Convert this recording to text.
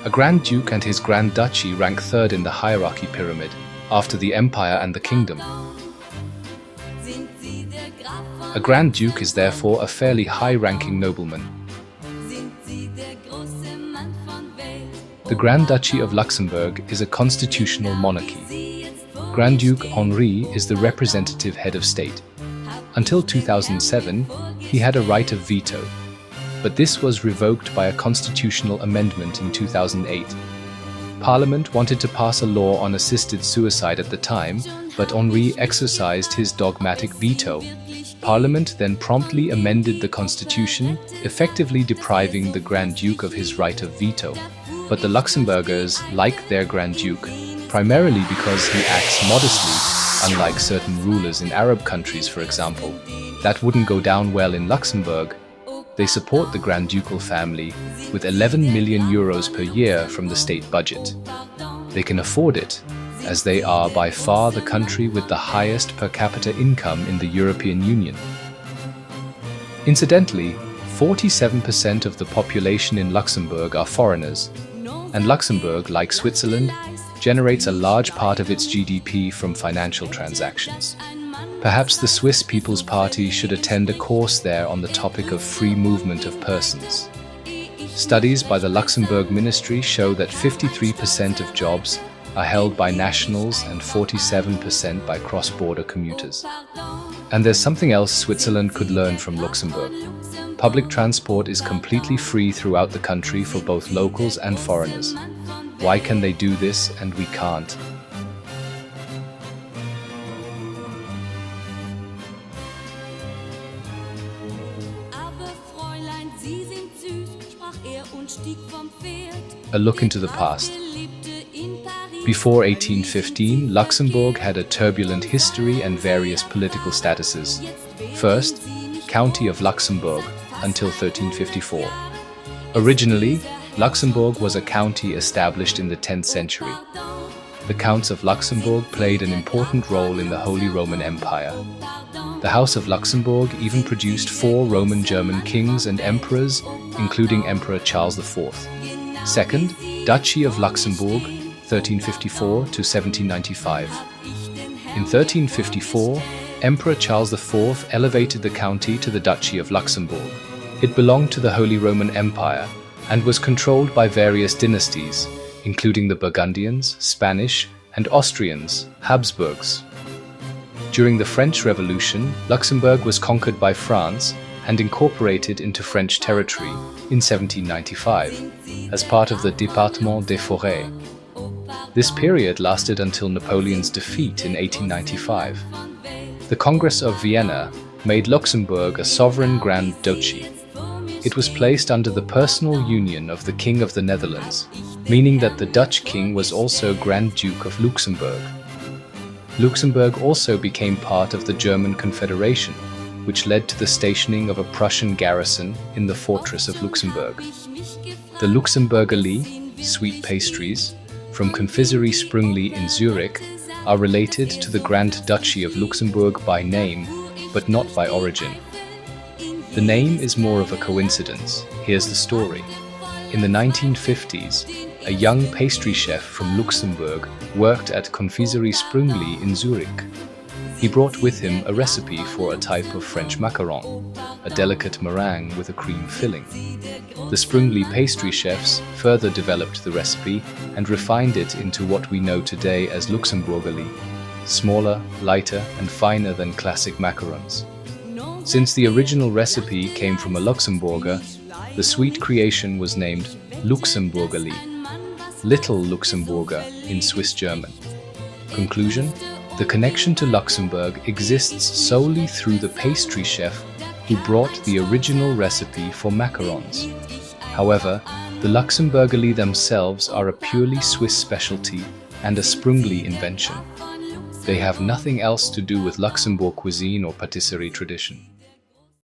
A Grand Duke and his Grand Duchy rank third in the hierarchy pyramid, after the Empire and the Kingdom. A Grand Duke is therefore a fairly high-ranking nobleman. The Grand Duchy of Luxembourg is a constitutional monarchy. Grand Duke Henri is the representative head of state. Until 2007, he had a right of veto, but this was revoked by a constitutional amendment in 2008. Parliament wanted to pass a law on assisted suicide at the time, but Henri exercised his dogmatic veto. Parliament then promptly amended the constitution, effectively depriving the Grand Duke of his right of veto. But the Luxembourgers like their Grand Duke, primarily because he acts modestly, unlike certain rulers in Arab countries, for example. That wouldn't go down well in Luxembourg. They support the Grand Ducal family with 11 million euros per year from the state budget. They can afford it, as they are by far the country with the highest per capita income in the European Union. Incidentally, 47% of the population in Luxembourg are foreigners, and Luxembourg, like Switzerland, generates a large part of its GDP from financial transactions. Perhaps the Swiss People's Party should attend a course there on the topic of free movement of persons. Studies by the Luxembourg Ministry show that 53% of jobs are held by nationals and 47% by cross-border commuters. And there's something else Switzerland could learn from Luxembourg. Public transport is completely free throughout the country for both locals and foreigners. Why can they do this and we can't? A look into the past. Before 1815, Luxembourg had a turbulent history and various political statuses. First, County of Luxembourg until 1354. Originally, Luxembourg was a county established in the 10th century. The Counts of Luxembourg played an important role in the Holy Roman Empire. The House of Luxembourg even produced 4 Roman German kings and emperors, including Emperor Charles IV. Second, Duchy of Luxembourg, 1354 to 1795. In 1354, Emperor Charles IV elevated the county to the Duchy of Luxembourg. It belonged to the Holy Roman Empire and was controlled by various dynasties, including the Burgundians, Spanish, and Austrians, Habsburgs. During the French Revolution, Luxembourg was conquered by France and incorporated into French territory in 1795 as part of the Département des Forêts. This period lasted until Napoleon's defeat in 1895. The Congress of Vienna made Luxembourg a sovereign Grand Duchy. It was placed under the personal union of the King of the Netherlands, meaning that the Dutch king was also Grand Duke of Luxembourg. Luxembourg also became part of the German Confederation, which led to the stationing of a Prussian garrison in the fortress of Luxembourg. The Luxembourgerlie, sweet pastries, from Confiserie Sprüngli in Zurich, are related to the Grand Duchy of Luxembourg by name, but not by origin. The name is more of a coincidence. Here's the story. In the 1950s, a young pastry chef from Luxembourg worked at Confiserie Sprüngli in Zurich. He brought with him a recipe for a type of French macaron, a delicate meringue with a cream filling. The Sprüngli pastry chefs further developed the recipe and refined it into what we know today as Luxembourgerlie, smaller, lighter, and finer than classic macarons. Since the original recipe came from a Luxembourger, the sweet creation was named Luxembourgerlie, Little Luxembourger in Swiss German. Conclusion: the connection to Luxembourg exists solely through the pastry chef who brought the original recipe for macarons. However, the Luxembourgerlie themselves are a purely Swiss specialty and a Sprüngli invention. They have nothing else to do with Luxembourg cuisine or patisserie tradition.